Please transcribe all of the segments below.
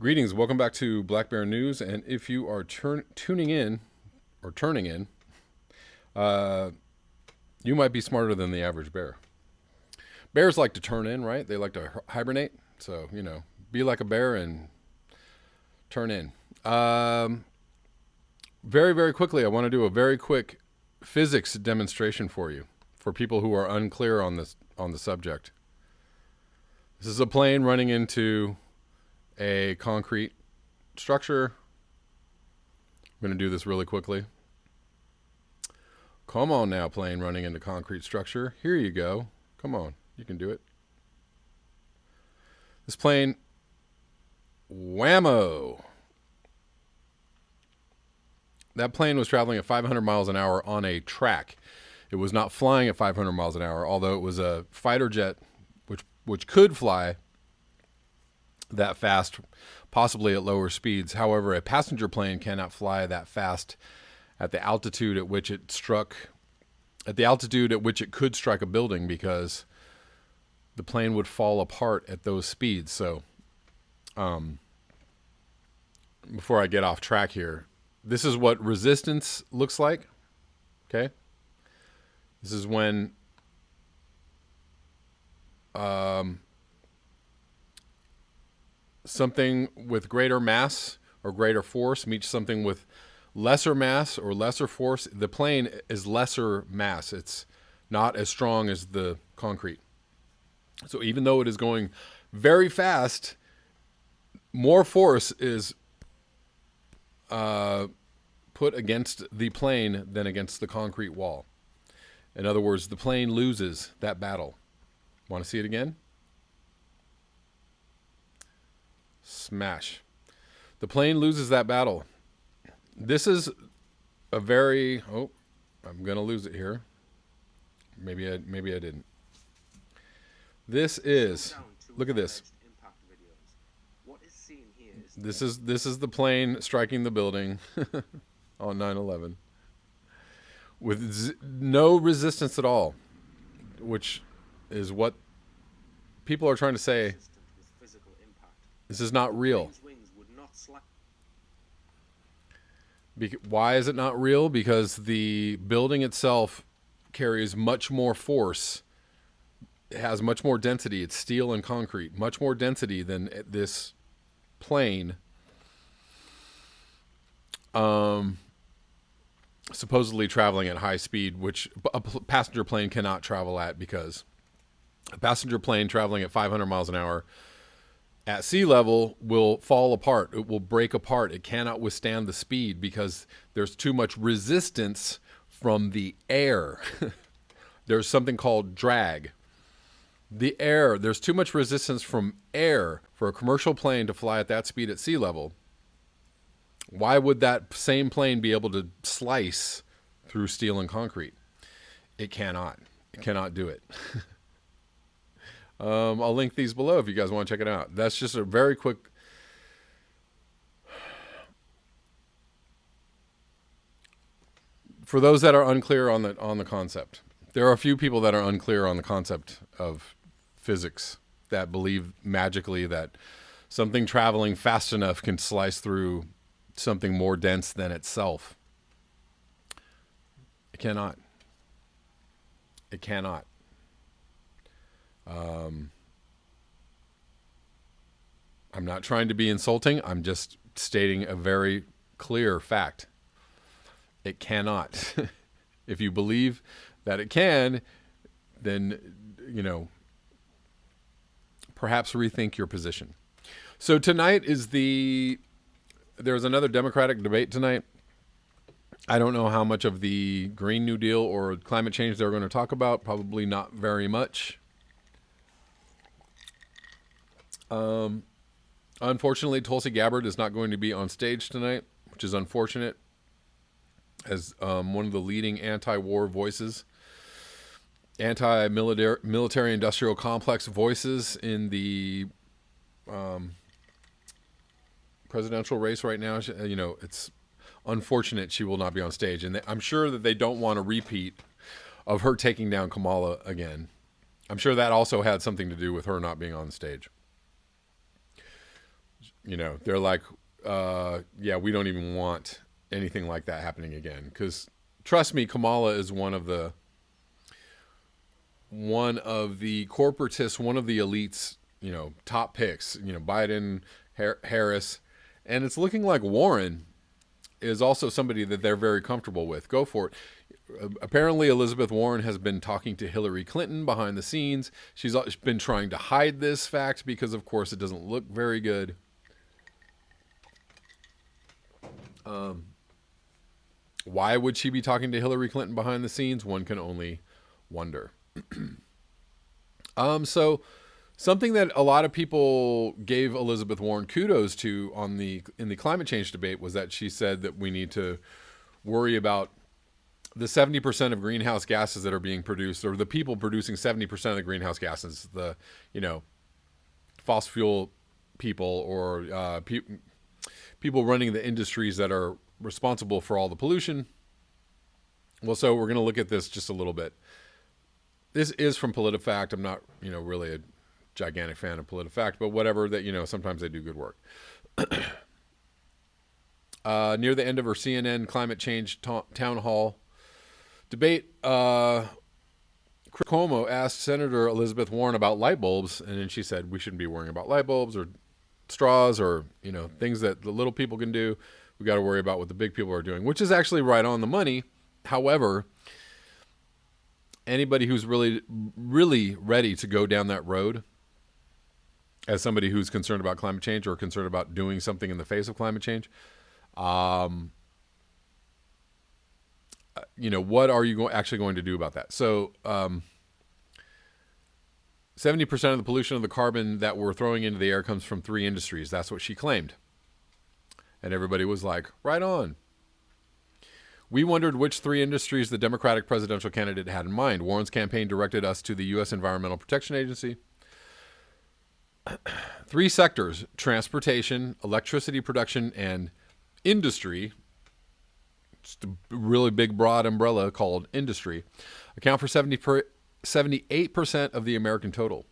Greetings, welcome back to Black Bear News. And if you are tuning in or turning in, you might be smarter than the average bear. Bears like to turn in, right? They like to hibernate. So, be like a bear and turn in. Very, very quickly, I want to do a very quick physics demonstration for you, for people who are unclear on the subject. This is a plane running into a concrete structure. I'm going to do this really quickly. Come on now, plane running into concrete structure. Here you go. Come on, you can do it. This plane, whammo. That plane was traveling at 500 miles an hour on a track. It was not flying at 500 miles an hour, although it was a fighter jet which could fly that fast, possibly at lower speeds. However, a passenger plane cannot fly that fast at the altitude at which it could strike a building, because the plane would fall apart at those speeds. So, before I get off track here, this is what resistance looks like. Okay. This is when something with greater mass or greater force meets something with lesser mass or lesser force. The plane is lesser mass. It's not as strong as the concrete. So even though it is going very fast, more force is put against the plane than against the concrete wall. In other words, the plane loses that battle. Want to see it again? Smash. The plane loses that battle. This is a very... Oh, I'm going to lose it here. Maybe I didn't. This is... Look at this. This is the plane striking the building on 9/11 with no resistance at all, which is what people are trying to say. This is not real. Why is it not real? Because the building itself carries much more force. It has much more density. It's steel and concrete. Much more density than this plane. Supposedly traveling at high speed, which a passenger plane cannot travel at, because a passenger plane traveling at 500 miles an hour at sea level will fall apart. It will break apart. It cannot withstand the speed because there's too much resistance from the air. There's something called drag. There's too much resistance from air for a commercial plane to fly at that speed at sea level. Why would that same plane be able to slice through steel and concrete? It cannot. It cannot do it. I'll link these below if you guys want to check it out. That's just a very quick... For those that are unclear on the concept, there are a few people that are unclear on the concept of physics that believe magically that something traveling fast enough can slice through something more dense than itself. It cannot. It cannot. I'm not trying to be insulting. I'm just stating a very clear fact. It cannot. If you believe that it can, then, perhaps rethink your position. So tonight there's another Democratic debate tonight. I don't know how much of the Green New Deal or climate change they're going to talk about. Probably not very much. Unfortunately, Tulsi Gabbard is not going to be on stage tonight, which is unfortunate, as one of the leading anti-war voices, anti-military industrial complex voices in the presidential race right now. It's unfortunate she will not be on stage, and I'm sure that they don't want a repeat of her taking down Kamala again. I'm sure that also had something to do with her not being on the stage. They're like, yeah, we don't even want anything like that happening again. Because trust me, Kamala is one of the corporatists, one of the elites, top picks, Biden, Harris, and it's looking like Warren is also somebody that they're very comfortable with. Go for it. Apparently, Elizabeth Warren has been talking to Hillary Clinton behind the scenes. She's been trying to hide this fact because, of course, it doesn't look very good. Why would she be talking to Hillary Clinton behind the scenes? One can only wonder. So something that a lot of people gave Elizabeth Warren kudos to in the climate change debate was that she said that we need to worry about the 70% of greenhouse gases that are being produced, or the people producing 70% of the greenhouse gases, the, fossil fuel people, or people running the industries that are responsible for all the pollution. Well, so we're going to look at this just a little bit. This is from PolitiFact. I'm not, really a gigantic fan of PolitiFact, but whatever, that, sometimes they do good work. Near the end of her CNN climate change town hall debate, Chris Cuomo asked Senator Elizabeth Warren about light bulbs, and then she said we shouldn't be worrying about light bulbs or straws or, things that the little people can do. We got to worry about what the big people are doing, which is actually right on the money. However, anybody who's really, really ready to go down that road as somebody who's concerned about climate change or concerned about doing something in the face of climate change, what are you actually going to do about that? So 70% of the pollution of the carbon that we're throwing into the air comes from 3 industries. That's what she claimed. And everybody was like, right on. We wondered which 3 industries the Democratic presidential candidate had in mind. Warren's campaign directed us to the U.S. Environmental Protection Agency. 3 sectors: transportation, electricity production, and industry. Just a really big, broad umbrella called industry. Account for 78% of the American total.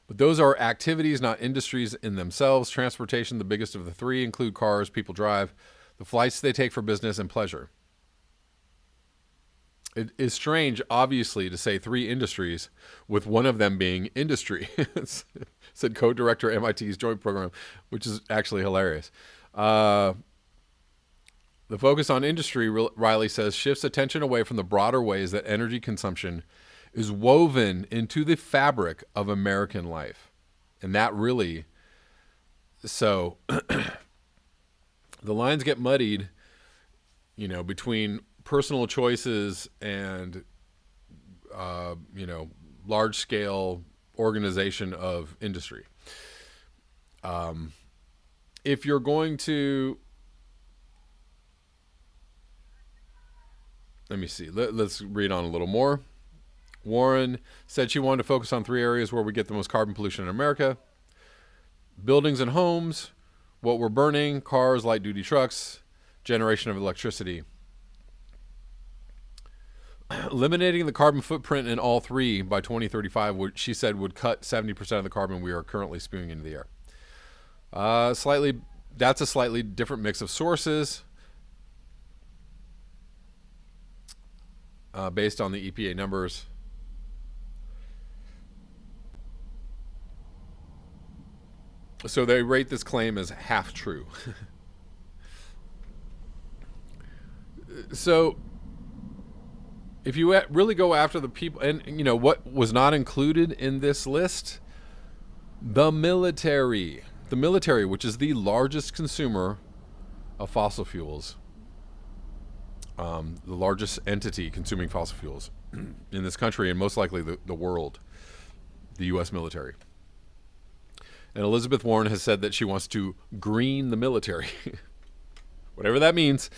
But those are activities, not industries in themselves. Transportation, the biggest of the 3, include cars people drive, the flights they take for business and pleasure. It is strange, obviously, to say 3 industries with one of them being industry, said co-director MIT's joint program, which is actually hilarious. The focus on industry, Riley says, shifts attention away from the broader ways that energy consumption is woven into the fabric of American life. And that really, so the lines get muddied, between personal choices and, large scale organization of industry. If you're going to, let me see, let's read on a little more. Warren said she wanted to focus on 3 areas where we get the most carbon pollution in America: buildings and homes, what we're burning, cars, light duty trucks, generation of electricity. Eliminating the carbon footprint in all 3 by 2035, she said, would cut 70% of the carbon we are currently spewing into the air. That's a slightly different mix of sources based on the EPA numbers. So they rate this claim as half true. So if you really go after the people, and what was not included in this list, the military, which is the largest consumer of fossil fuels, the largest entity consuming fossil fuels in this country, and most likely the world, the U.S. military. And Elizabeth Warren has said that she wants to green the military, whatever that means.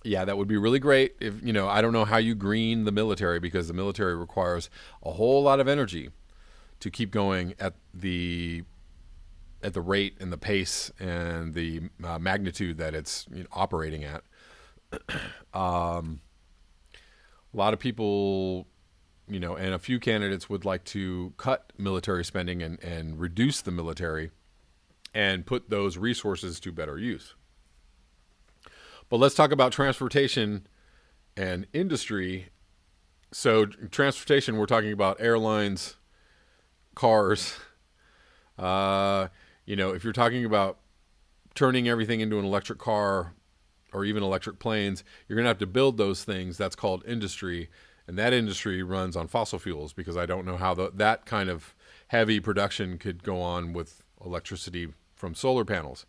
Yeah, that would be really great. If I don't know how you green the military, because the military requires a whole lot of energy to keep going at the rate and the pace and the magnitude that it's operating at. A lot of people and a few candidates would like to cut military spending and reduce the military and put those resources to better use. But let's talk about transportation and industry. So transportation, we're talking about airlines, cars. If you're talking about turning everything into an electric car or even electric planes, you're going to have to build those things. That's called industry. And that industry runs on fossil fuels, because I don't know how that kind of heavy production could go on with electricity from solar panels.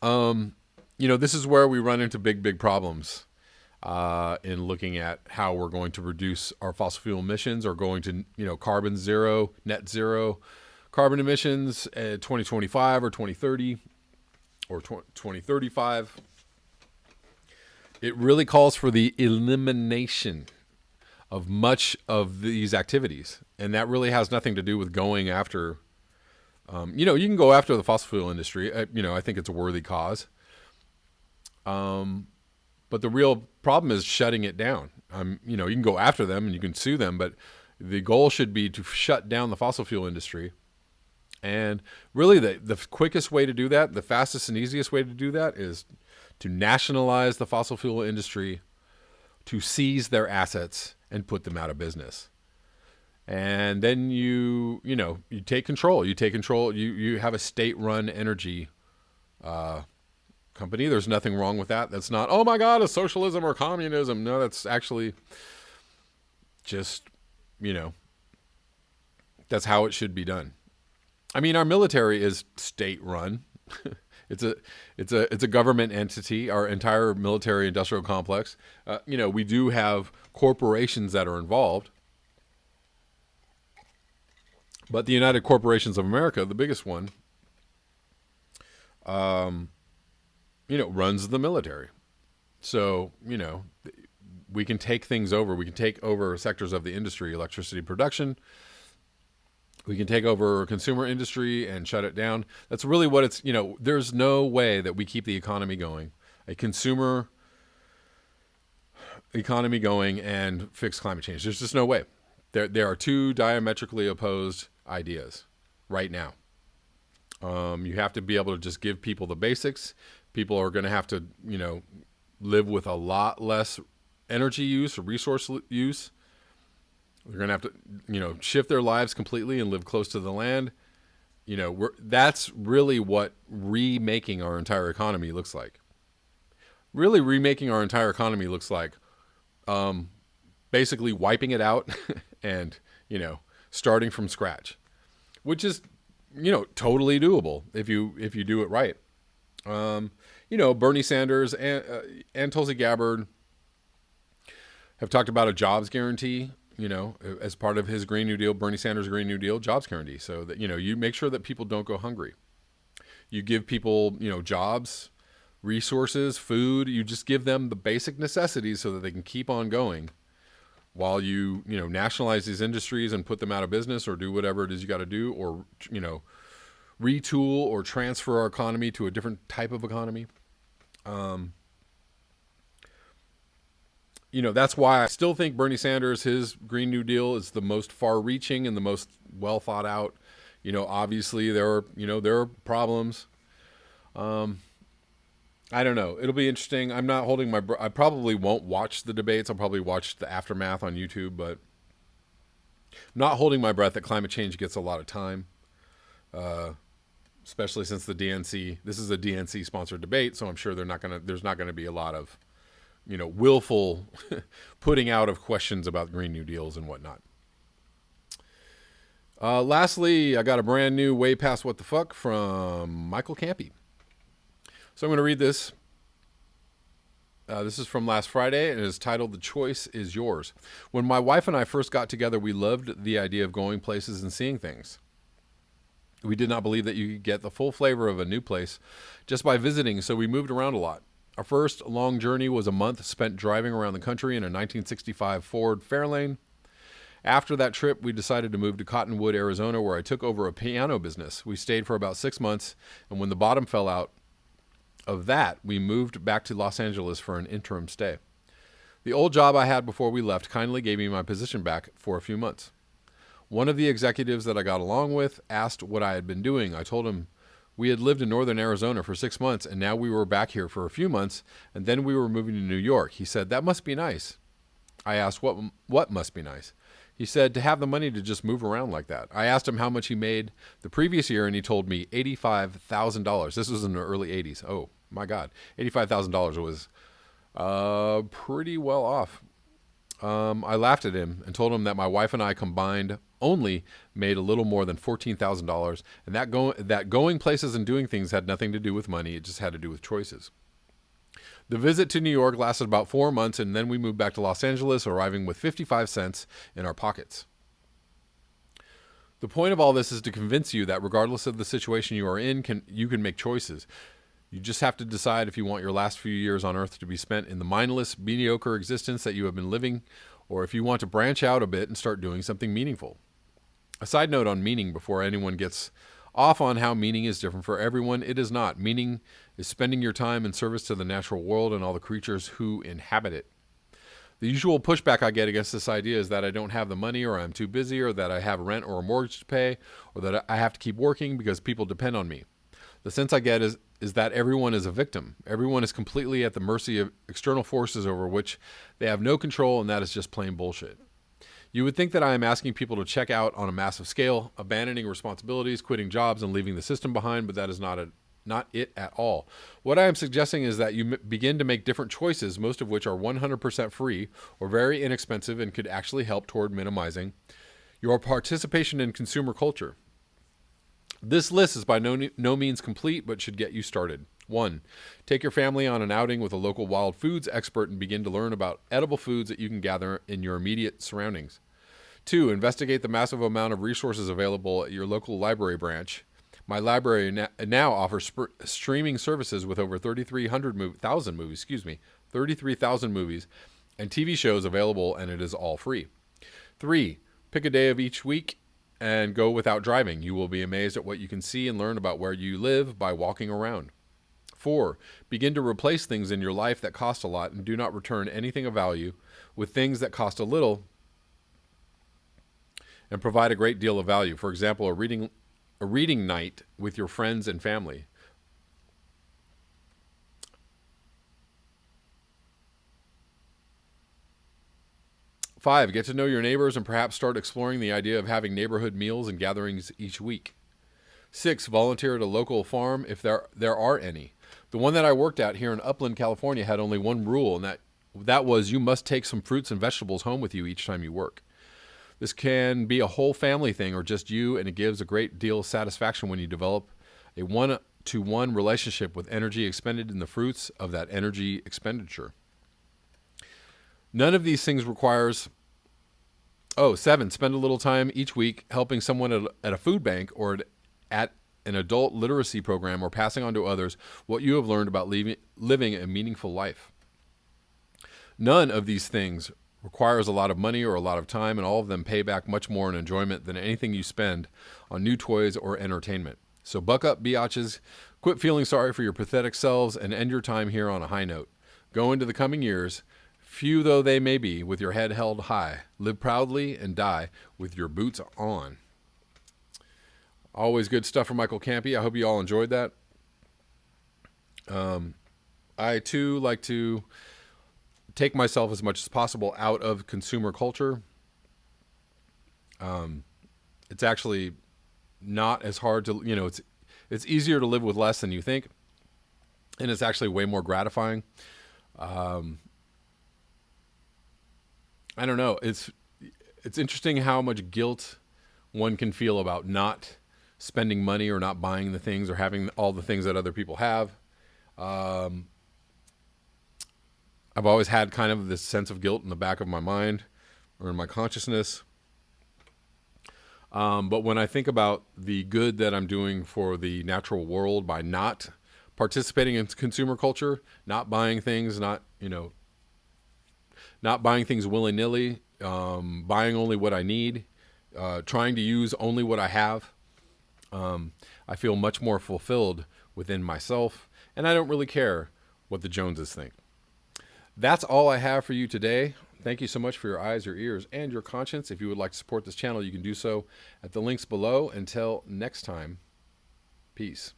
This is where we run into big problems in looking at how we're going to reduce our fossil fuel emissions, or going to, carbon zero, net zero carbon emissions at 2025 or 2030 or 2035. It really calls for the elimination of much of these activities. And that really has nothing to do with going after, you can go after the fossil fuel industry. I think it's a worthy cause. But the real problem is shutting it down. You can go after them and you can sue them, but the goal should be to shut down the fossil fuel industry. And really the quickest way to do that, the fastest and easiest way to do that, is to nationalize the fossil fuel industry, to seize their assets and put them out of business. And then you take control. You have a state-run energy company. There's nothing wrong with that. That's not, oh my God, a socialism or communism. No, that's actually just, that's how it should be done. I mean, our military is state-run. It's a government entity. Our entire military industrial complex. We do have corporations that are involved, but the United Corporations of America, the biggest one, runs the military. So we can take things over. We can take over sectors of the industry, electricity production. We can take over consumer industry and shut it down. That's really what it's, there's no way that we keep the economy going, a consumer economy going, and fix climate change. There's just no way. There are two diametrically opposed ideas right now. You have to be able to just give people the basics. People are going to have to, live with a lot less energy use or resource use. They're going to have to, shift their lives completely and live close to the land. That's really what remaking our entire economy looks like. Really remaking our entire economy looks like basically wiping it out and, starting from scratch, which is, totally doable if you do it right. Bernie Sanders and Tulsi Gabbard have talked about a jobs guarantee. As part of his Green New Deal, Bernie Sanders' Green New Deal jobs guarantee. So that, you make sure that people don't go hungry. You give people, jobs, resources, food. You just give them the basic necessities so that they can keep on going while you, nationalize these industries and put them out of business, or do whatever it is you got to do, or, retool or transfer our economy to a different type of economy. That's why I still think Bernie Sanders, his Green New Deal, is the most far-reaching and the most well thought out. Obviously there are problems. I don't know. It'll be interesting. I'm not holding my I probably won't watch the debates. I'll probably watch the aftermath on YouTube, but I'm not holding my breath that climate change gets a lot of time. Especially since the DNC, this is a DNC sponsored debate, so I'm sure there's not going to be a lot of willful putting out of questions about Green New Deals and whatnot. Lastly, I got a brand new Way Past What the Fuck from Michael Campy. So I'm going to read this. This is from last Friday, and it is titled, "The Choice is Yours." When my wife and I first got together, we loved the idea of going places and seeing things. We did not believe that you could get the full flavor of a new place just by visiting, so we moved around a lot. Our first long journey was a month spent driving around the country in a 1965 Ford Fairlane. After that trip, we decided to move to Cottonwood, Arizona, where I took over a piano business. We stayed for about 6 months, and when the bottom fell out of that, we moved back to Los Angeles for an interim stay. The old job I had before we left kindly gave me my position back for a few months. One of the executives that I got along with asked what I had been doing. I told him we had lived in northern Arizona for 6 months, and now we were back here for a few months, and then we were moving to New York. He said, that must be nice. I asked, what must be nice? He said, to have the money to just move around like that. I asked him how much he made the previous year, and he told me $85,000. This was in the early 80s. Oh, my God. $85,000 was pretty well off. I laughed at him and told him that my wife and I combined only made a little more than $14,000, and that going places and doing things had nothing to do with money. It just had to do with choices. The visit to New York lasted about 4 months, and then we moved back to Los Angeles, arriving with 55 cents in our pockets. The point of all this is to convince you that regardless of the situation you are in, you can make choices. You just have to decide if you want your last few years on Earth to be spent in the mindless, mediocre existence that you have been living, or if you want to branch out a bit and start doing something meaningful. A side note on meaning before anyone gets off on how meaning is different for everyone. It is not. Meaning is spending your time in service to the natural world and all the creatures who inhabit it. The usual pushback I get against this idea is that I don't have the money, or I'm too busy, or that I have rent or a mortgage to pay, or that I have to keep working because people depend on me. The sense I get is that everyone is a victim. Everyone is completely at the mercy of external forces over which they have no control, and that is just plain bullshit. You would think that I am asking people to check out on a massive scale, abandoning responsibilities, quitting jobs, and leaving the system behind, but that is not it at all. What I am suggesting is that you begin to make different choices, most of which are 100% free or very inexpensive and could actually help toward minimizing your participation in consumer culture. This list is by no means complete, but should get you started. 1. Take your family on an outing with a local wild foods expert and begin to learn about edible foods that you can gather in your immediate surroundings. 2. Investigate the massive amount of resources available at your local library branch. My library now offers streaming services with over 33,000 movies and TV shows available, and it is all free. 3. Pick a day of each week and go without driving. You will be amazed at what you can see and learn about where you live by walking around. 4. Begin to replace things in your life that cost a lot and do not return anything of value with things that cost a little and provide a great deal of value. For example, a reading night with your friends and family. 5. Get to know your neighbors and perhaps start exploring the idea of having neighborhood meals and gatherings each week. 6. Volunteer at a local farm if there are any. The one that I worked at here in Upland, California had only one rule, and that was you must take some fruits and vegetables home with you each time you work. This can be a whole family thing or just you, and it gives a great deal of satisfaction when you develop a one-to-one relationship with energy expended in the fruits of that energy expenditure. None of these things requires... 7. Spend a little time each week helping someone at a food bank or at an adult literacy program, or passing on to others what you have learned about living a meaningful life. None of these things requires a lot of money or a lot of time, and all of them pay back much more in enjoyment than anything you spend on new toys or entertainment. So buck up, biatches, quit feeling sorry for your pathetic selves, and end your time here on a high note. Go into the coming years, few though they may be, with your head held high. Live proudly and die with your boots on. Always good stuff from Michael Campy. I hope you all enjoyed that. I, too, like to take myself as much as possible out of consumer culture. It's actually not as hard to, it's easier to live with less than you think. And it's actually way more gratifying. I don't know. It's interesting how much guilt one can feel about not spending money or not buying the things or having all the things that other people have. I've always had kind of this sense of guilt in the back of my mind or in my consciousness. But when I think about the good that I'm doing for the natural world by not participating in consumer culture, not buying things, not buying things willy-nilly, buying only what I need, trying to use only what I have, I feel much more fulfilled within myself, and I don't really care what the Joneses think. That's all I have for you today. Thank you so much for your eyes, your ears, and your conscience. If you would like to support this channel, you can do so at the links below. Until next time, peace.